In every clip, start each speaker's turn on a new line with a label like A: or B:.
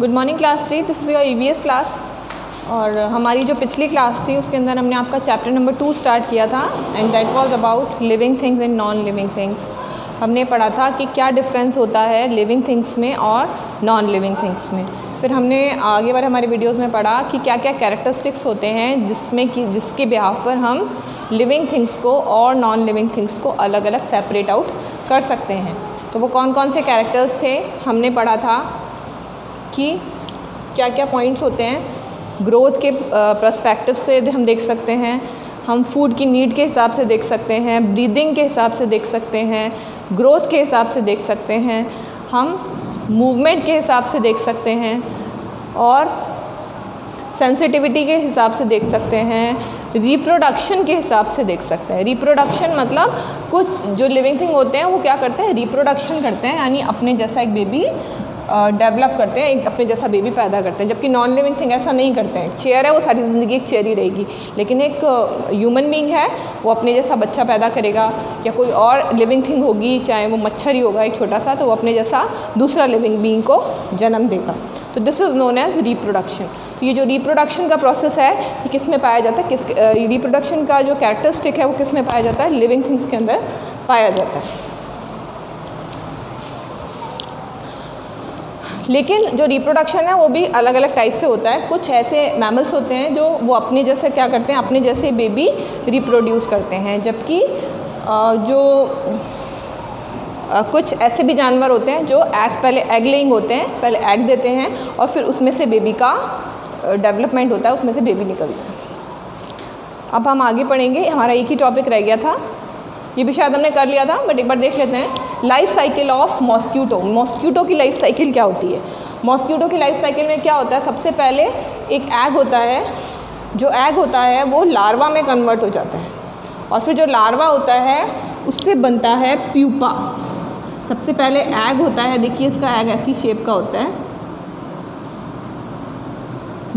A: Good morning class 3, this is your EVS class. और हमारी जो पिछली क्लास थी उसके अंदर हमने आपका चैप्टर नंबर 2 स्टार्ट किया था and that was about living things and non living things. हमने पढ़ा था कि क्या डिफरेंस होता है लिविंग थिंग्स में और नॉन लिविंग थिंग्स में। फिर हमने आगे वाले हमारे वीडियोज़ में पढ़ा कि क्या क्या कैरेक्टरिस्टिक्स होते हैं जिसके बिहाफ पर हम लिविंग थिंग्स को और नॉन लिविंग थिंग्स को अलग अलग सेपरेट आउट कर सकते हैं। तो वो कौन कौन से कैरेक्टर्स थे हमने पढ़ा था कि क्या क्या पॉइंट्स होते हैं। ग्रोथ के पर्सपेक्टिव से हम देख सकते हैं, हम फूड की नीड के हिसाब से देख सकते हैं, ब्रीदिंग के हिसाब से देख सकते हैं, ग्रोथ के हिसाब से देख सकते हैं, हम मूवमेंट के हिसाब से देख सकते हैं और सेंसिटिविटी के हिसाब से देख सकते हैं, रिप्रोडक्शन के हिसाब से देख सकते हैं। रिप्रोडक्शन मतलब कुछ जो लिविंग थिंग होते हैं वो क्या करते हैं, रिप्रोडक्शन करते हैं, यानी अपने जैसा एक बेबी डेवलप करते हैं, एक अपने जैसा बेबी पैदा करते हैं। जबकि नॉन लिविंग थिंग ऐसा नहीं करते हैं। चेयर है वो सारी ज़िंदगी एक चेयर ही रहेगी, लेकिन एक ह्यूमन बीइंग है वो अपने जैसा बच्चा पैदा करेगा, या कोई और लिविंग थिंग होगी, चाहे वो मच्छर ही होगा एक छोटा सा, तो वो अपने जैसा दूसरा लिविंग बीइंग को जन्म देगा। तो this is known as reproduction. तो ये जो रिप्रोडक्शन का प्रोसेस है ये किस में पाया जाता है, रिप्रोडक्शन का जो कैरेक्टरिस्टिक है वो किस में पाया जाता है, लिविंग थिंग्स के अंदर पाया जाता है। लेकिन जो रिप्रोडक्शन है वो भी अलग अलग टाइप से होता है। कुछ ऐसे मैमल्स होते हैं जो वो अपने जैसे क्या करते हैं, अपने जैसे बेबी रिप्रोड्यूस करते हैं, जबकि कुछ ऐसे भी जानवर होते हैं जो पहले एग लेइंग होते हैं, पहले एग देते हैं और फिर उसमें से बेबी का डेवलपमेंट होता है, उसमें से बेबी निकलता है। अब हम आगे पढ़ेंगे, हमारा एक ही टॉपिक रह गया था, ये भी शायद हमने कर लिया था बट एक बार देख लेते हैं। Life cycle of mosquito. Mosquito की लाइफ साइकिल क्या होती है। मॉस्क्यूटो की लाइफ साइकिल में क्या होता है, सबसे पहले एक एग होता है, जो एग होता है वो लार्वा में कन्वर्ट हो जाता है और फिर जो लार्वा होता है उससे बनता है प्यूपा। सबसे पहले एग होता है, देखिए इसका एग ऐसी शेप का होता है,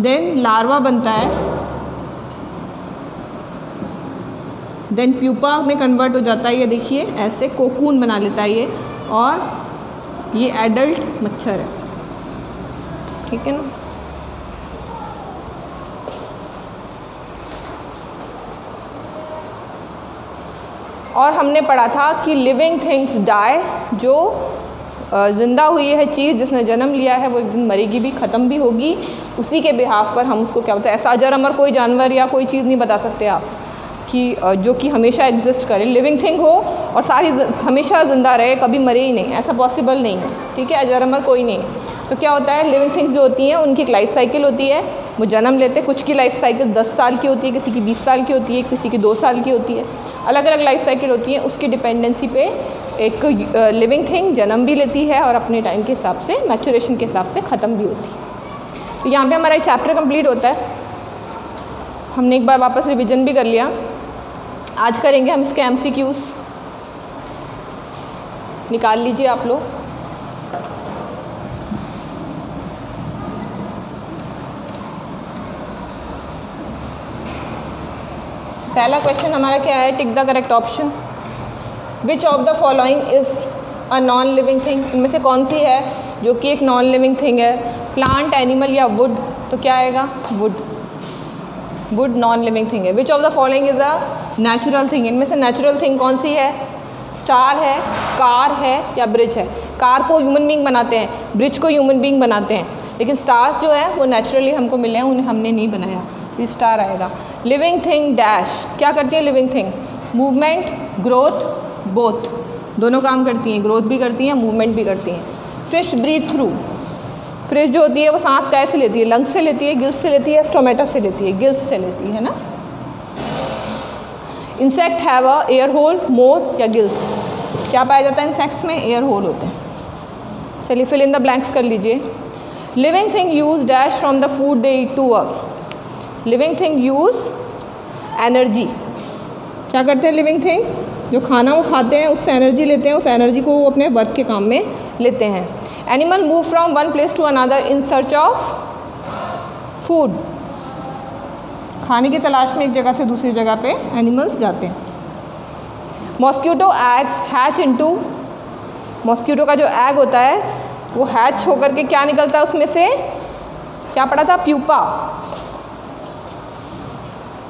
A: देन लार्वा बनता है, देन प्यूपा में कन्वर्ट हो जाता है, ये देखिए ऐसे कोकून बना लेता है ये, और ये एडल्ट मच्छर है, ठीक है ना। और हमने पढ़ा था कि लिविंग थिंग्स डाई, जो ज़िंदा हुई है चीज़ जिसने जन्म लिया है वो एक दिन मरेगी भी, ख़त्म भी होगी। उसी के बिहाफ पर हम उसको क्या बोलते हैं, ऐसा अजर अमर कोई जानवर या कोई चीज़ नहीं बता सकते आप कि जो कि हमेशा एग्जिस्ट करे, लिविंग थिंग हो और सारी हमेशा ज़िंदा रहे, कभी मरे ही नहीं, ऐसा पॉसिबल नहीं है, ठीक है। अजर अमर कोई नहीं। तो क्या होता है, लिविंग थिंग्स जो होती हैं उनकी एक लाइफ साइकिल होती है, वो जन्म लेते हैं। कुछ की लाइफ साइकिल 10 साल की होती है, किसी की 20 साल की होती है, किसी की 2 साल की होती है, अलग अलग लाइफ साइकिल होती है। उसकी डिपेंडेंसी पे एक लिविंग थिंग जन्म भी लेती है और अपने टाइम के हिसाब से, मैचुरेशन के हिसाब से ख़त्म भी होती है। तो यहाँ पे हमारा एक चैप्टर कंप्लीट होता है। हमने एक बार वापस रिविज़न भी कर लिया, आज करेंगे हम इसके MCQs। निकाल लीजिए आप लोग। पहला क्वेश्चन हमारा क्या है, tick the correct option. Which of the following is a non living thing. इनमें से कौन सी है जो कि एक नॉन लिविंग थिंग है। प्लांट, एनिमल या वुड, तो क्या आएगा, wood. Wood non living thing है। Which of the following is a natural thing. इनमें से नेचुरल थिंग कौन सी है, स्टार है, कार है या ब्रिज है। कार को ह्यूमन बीइंग बनाते हैं, ब्रिज को ह्यूमन बीइंग बनाते हैं, लेकिन स्टार्स जो है वो नेचुरली हमको मिले हैं, उन्हें हमने नहीं बनाया, ये स्टार आएगा। लिविंग थिंग डैश, क्या करती है living thing, movement, growth, both, दोनों काम करती हैं, ग्रोथ भी करती हैं, मूवमेंट भी करती हैं। Fish breathe through. फिश जो होती है वो सांस कैसे लेती है, लंग्स से लेती है, गिल्स से लेती है, स्टोमेटा से लेती है, गिल्स से लेती है ना। Insect have a air hole, more या गिल्स। क्या पाया जाता है इंसेक्ट्स में, एयर होल होते हैं। चलिए फिल इन द ब्लैंक्स कर लीजिए। Living thing use dash from the food they eat to work. Living thing use energy. क्या करते हैं लिविंग थिंग, जो खाना वो खाते हैं उससे एनर्जी लेते हैं, उस एनर्जी को वो अपने वर्क के काम में लेते हैं। Animal move from one place to another in search of food. खाने की तलाश में एक जगह से दूसरी जगह पे एनिमल्स जाते हैं। Mosquito eggs hatch into. Mosquito का जो एग होता है वो हैच होकर के क्या निकलता है उसमें से, क्या पढ़ा था, प्यूपा,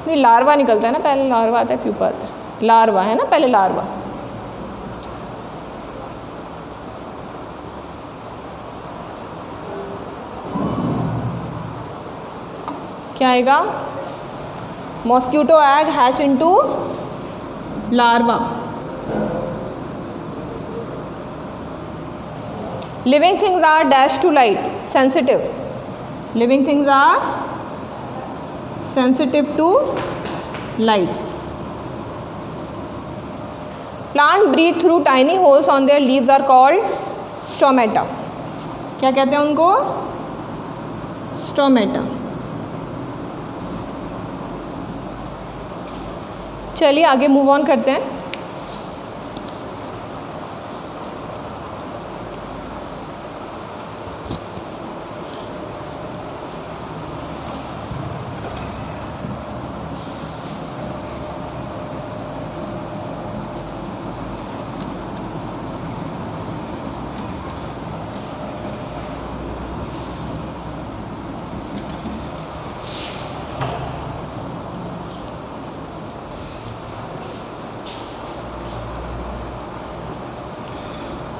A: नहीं लार्वा निकलता है ना, पहले लार्वा आता है प्यूपा आता है, लार्वा है ना, पहले लार्वा। क्या आएगा, mosquito egg hatch into larva. Living things are dash to light, sensitive, living things are sensitive to light. Plant breathe through tiny holes on their leaves are called stomata. क्या कहते हैं उनको, stomata. चलिए आगे move on करते हैं।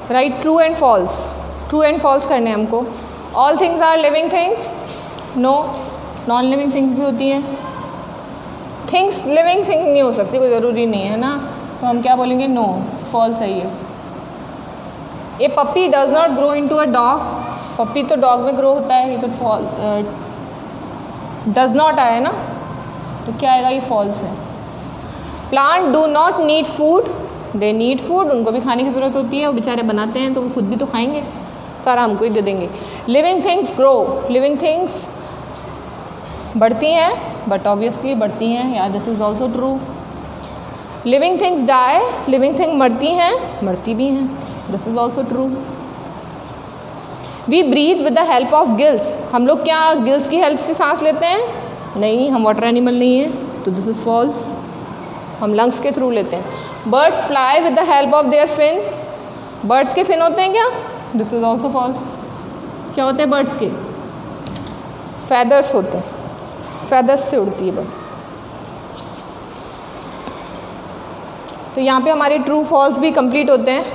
A: Right true and false, true and false करने हैं हमको। All things are living things, no, non living things भी होती हैं। थिंग्स लिविंग थिंग नहीं हो सकती, कोई ज़रूरी नहीं है ना, तो हम क्या बोलेंगे, नो, फॉल्स है ये। A puppy does not grow into a dog, puppy तो डॉग में ग्रो होता है, ये तो डज नॉट आया ना, तो क्या आएगा, ये फॉल्स है। Plant do not need food, they need food, उनको भी खाने की ज़रूरत होती है, वो बेचारे बनाते हैं तो वो खुद भी तो खाएंगे, सारा हमको ही दे देंगे। Living things grow, living things बढ़ती हैं, बट ऑब्वियसली बढ़ती हैं, या this is also true. Living things die, living thing मरती हैं, मरती भी हैं, this is also true. We breathe with the help of gills, हम लोग क्या गिल्स की हेल्प से सांस लेते हैं, नहीं, हम वाटर एनिमल नहीं हैं, तो दिस इज़ फॉल्स, हम लंग्स के थ्रू लेते हैं। Birds fly with the help of their fin, birds के फिन होते हैं क्या, दिस इज ऑल्सो फॉल्स। क्या होते हैं बर्ड्स के, फेदर्स होते हैं, फेदर्स से उड़ती है बर्ड। तो यहाँ पे हमारे ट्रू फॉल्स भी कंप्लीट होते हैं।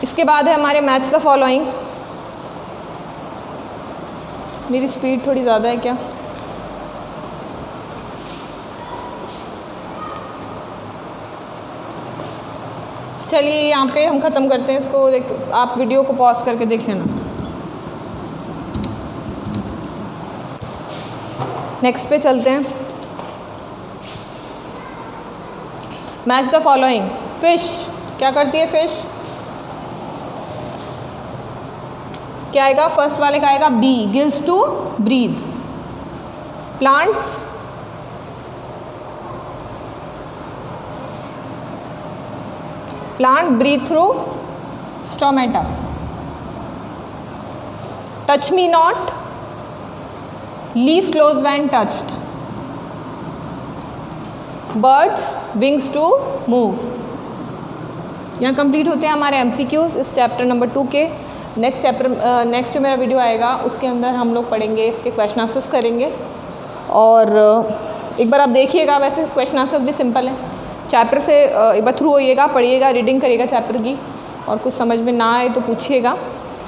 A: इसके बाद है हमारे मैच द फॉलोइंग। मेरी स्पीड थोड़ी ज़्यादा है क्या, चलिए यहाँ पे हम ख़त्म करते हैं इसको, आप वीडियो को पॉज करके देख लेना। नेक्स्ट पे चलते हैं। Match the following. फिश क्या करती है, फिश क्या आएगा, फर्स्ट वाले का आएगा B, gills to breathe. Plants plant breathe through stomata. Touch me not, leave close when touched. Birds wings to move. यहाँ कंप्लीट होते हैं हमारे एमसीक्यूज इस चैप्टर नंबर 2 के। नेक्स्ट जो मेरा वीडियो आएगा उसके अंदर हम लोग पढ़ेंगे, इसके क्वेश्चन आंसर्स करेंगे। और एक बार आप देखिएगा, वैसे क्वेश्चन आंसर्स भी सिंपल है, चैप्टर से एक बार थ्रू होइएगा, पढ़िएगा, रीडिंग करिएगा चैप्टर की, और कुछ समझ में ना आए तो पूछिएगा।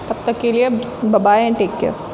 A: तब तक के लिए bye bye and take care.